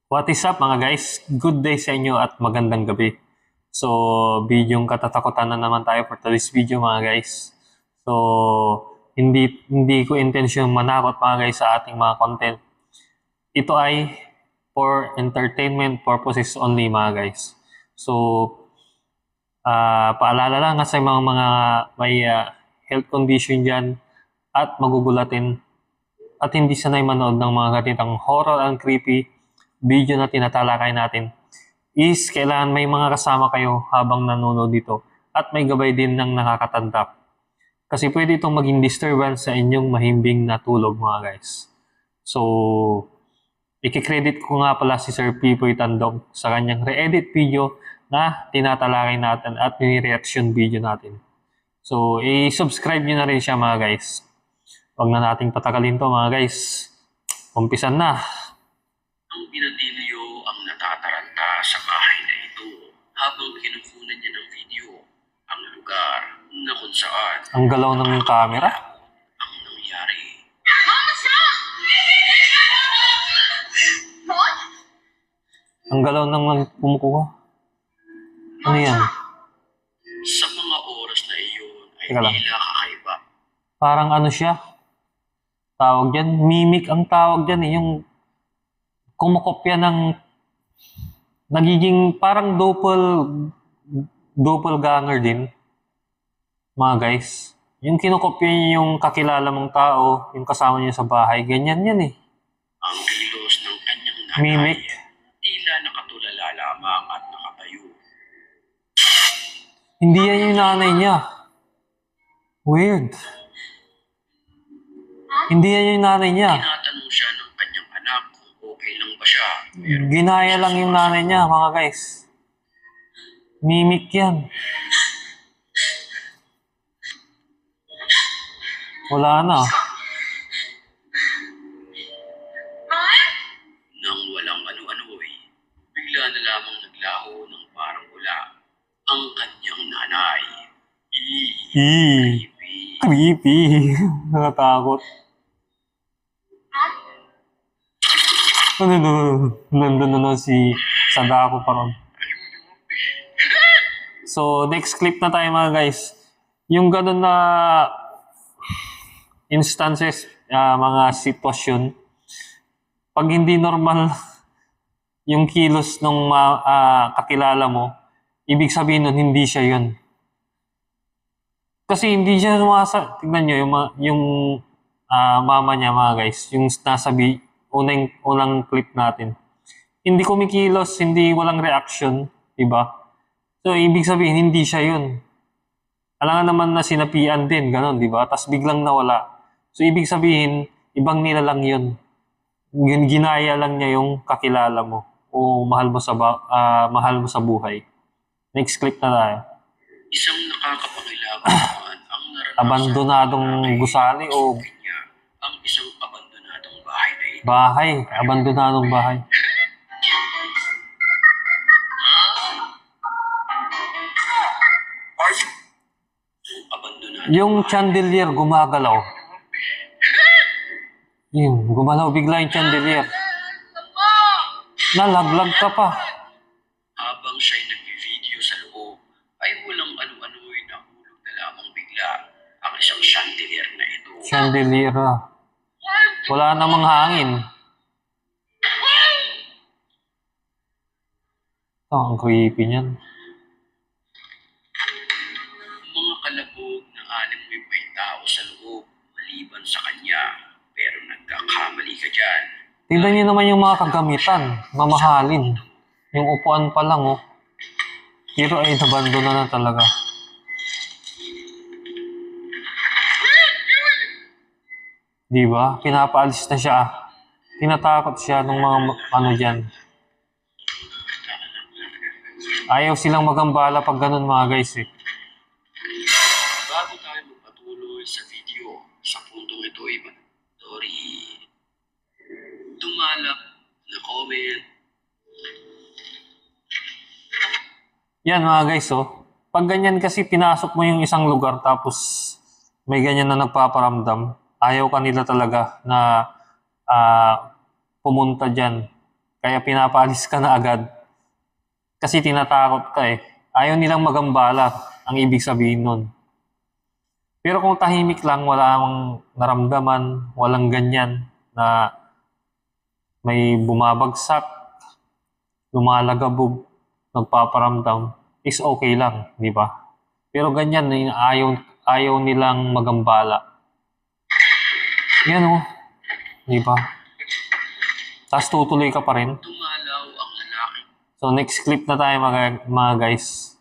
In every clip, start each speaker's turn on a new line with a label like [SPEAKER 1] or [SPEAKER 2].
[SPEAKER 1] What is up mga guys? Good day sa inyo at magandang gabi. So, bidyong katatakutan na naman tayo for today's video mga guys. So, hindi ko intention manakot mga guys sa ating mga content. Ito ay for entertainment purposes only mga guys. So, paalala lang sa mga may health condition dyan at magugulatin at hindi sanay manood ng mga ganitong horror and creepy video na tinatalakay natin is kailangan may mga kasama kayo habang nanonood dito at may gabay din ng nakakatanda. Kasi pwede itong maging disturbance sa inyong mahimbing na tulog mga guys. So, ikikredit ko nga pala si Sir Pipoy Tandog sa kanyang re-edit video na tinatalakay natin at ni-reaction video natin. So, i-subscribe nyo na rin siya mga guys. Huwag na nating patagalin to mga guys. Umpisan na.
[SPEAKER 2] Ang binadilyo ang natataranta sa bahay na ito habang kinukunan niya ng video ang lugar na kung saan
[SPEAKER 1] Ang galaw ng camera.
[SPEAKER 2] ang nangyari.
[SPEAKER 1] Ang galaw ng kumukuha. Ano yan?
[SPEAKER 2] Sa mga oras na iyon ay
[SPEAKER 1] Teka lang.
[SPEAKER 2] tila kakaiba.
[SPEAKER 1] Parang ano siya? Tawag dyan? Mimic ang tawag dyan eh. Yung kumukopya ng nagiging parang doppelganger din. Mga guys. Yung kinukopya niya yung kakilala mong tao, yung kasama niya sa bahay. Ganyan yan eh.
[SPEAKER 2] Ang kilos ng kanyang nanay
[SPEAKER 1] Mimic.
[SPEAKER 2] tila nakatulala lamang at nakatayo.
[SPEAKER 1] Hindi yan yung nanay niya. Weird. Hindi yan yung nanay niya.
[SPEAKER 2] Tinatanong siya ng kanyang anak kung okay lang ba siya. Pero
[SPEAKER 1] Ginaya lang yung nanay niya, mga guys. Mimic yan. Wala na.
[SPEAKER 2] nang walang ano-ano'y, bigla na lamang naglaho ng parang wala ang kanyang nanay.
[SPEAKER 1] Eee. Creepy. Nakatakot. Nandun na si Sadako pa ron. So, next clip na tayo mga guys. Yung ganun na instances, mga sitwasyon, pag hindi normal yung kilos ng kakilala mo, ibig sabihin nun, hindi siya yun. Kasi hindi siya tignan nyo, yung mama niya mga guys, yung nasa unang clip natin. Hindi kumikilos, hindi walang reaction, diba? So, ibig sabihin, hindi siya yun. Alangan naman na sinapian din, gano'n, diba? Tapos biglang nawala. So, ibig sabihin, ibang nilalang yun. Ginaya lang niya yung kakilala mo o mahal mo sa buhay. Next clip na tayo.
[SPEAKER 2] Isang nakakapangilaban naman ang naranasan
[SPEAKER 1] Abandonadong
[SPEAKER 2] ng nanay
[SPEAKER 1] gusali o
[SPEAKER 2] sa kanya, ang isang abandonadong bahay na ito.
[SPEAKER 1] bahay. Abandonadong bahay.
[SPEAKER 2] Abandonado
[SPEAKER 1] Yung chandelier gumagalaw. Yung gumalaw bigla yung chandelier. Nalaglag ka pa.
[SPEAKER 2] habang siya'y nag-video sa loob, ay walang ano-ano'y nahulog na lamang bigla ang isang chandelier na ito.
[SPEAKER 1] Chandelier. Wala namang hangin. Oh, ang creepy niyan.
[SPEAKER 2] Mga kalabog na anim may tao sa loob maliban sa kanya. Pero nagkakamali ka dyan.
[SPEAKER 1] Tingnan niyo naman yung mga kagamitan. Mamahalin. Yung upuan pa lang, oh. Pero ay nabandona na talaga. Diba? Pinapaalis na siya. Tinatakot siya ng mga ano dyan. Ayaw silang magambala pag ganun mga guys eh.
[SPEAKER 2] Bago tayo magpatuloy sa video, sa puntong ito ay sorry. Tumalak na comment.
[SPEAKER 1] Yan mga guys oh. Pag ganyan kasi pinasok mo yung isang lugar tapos may ganyan na nagpaparamdam, ayaw kanila talaga na pumunta dyan. Kaya pinapaalis ka na agad. Kasi tinatakot ka eh. Ayaw nilang magambala, ang ibig sabihin nun. Pero kung tahimik lang, walang naramdaman, walang ganyan na may bumabagsak, lumalagabog, nagpaparamdam, is okay lang, di ba? Pero ganyan, ayaw nilang magambala. Yan o, di ba? Tapos tutuloy ka pa rin.
[SPEAKER 2] Dumalaw ang lalaki.
[SPEAKER 1] So next clip na tayo mga guys.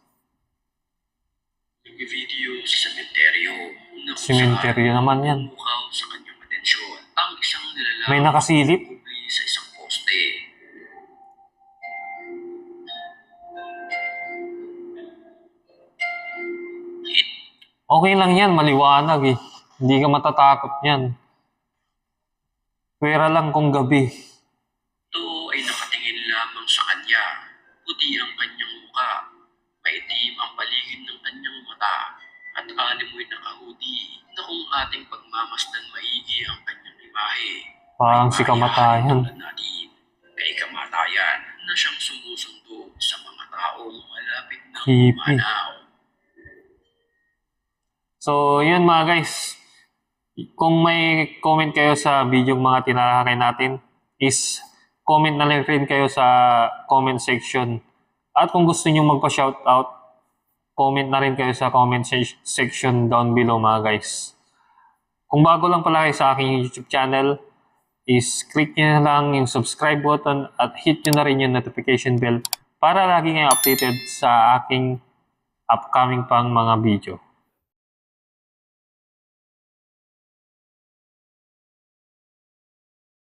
[SPEAKER 2] Nag-video sa sementeryo na kung
[SPEAKER 1] Sementeryo
[SPEAKER 2] saan
[SPEAKER 1] naman yan.
[SPEAKER 2] pumukaw sa kanyang atensyon ang isang nilalang
[SPEAKER 1] May nakasilip.
[SPEAKER 2] kubli sa isang poste.
[SPEAKER 1] Okay lang yan, maliwanag eh. Hindi ka matatakot yan. Pwera lang kung gabi.
[SPEAKER 2] Ito ay nakatingin lamang sa kanya. Puti ang kanyang muka. Maitim ang paligid ng kanyang mata. At animoy nakahudi na kung ating pagmamasdan maigi ang kanyang imahe.
[SPEAKER 1] Parang si Kamatayan.
[SPEAKER 2] Tulad natin kay Kamatayan na siyang sumusundo sa mga taong malapit na
[SPEAKER 1] Creepy.
[SPEAKER 2] umanaw.
[SPEAKER 1] So, yun mga guys. Kung may comment kayo sa video mga tinalakay natin, is comment na lang rin kayo sa comment section. At kung gusto nyo magpa-shoutout, comment na rin kayo sa comment section down below mga guys. Kung bago lang pala kayo sa aking YouTube channel, is click nyo na lang yung subscribe button at hit nyo na rin yung notification bell para lagi kayong updated sa aking upcoming pang mga video.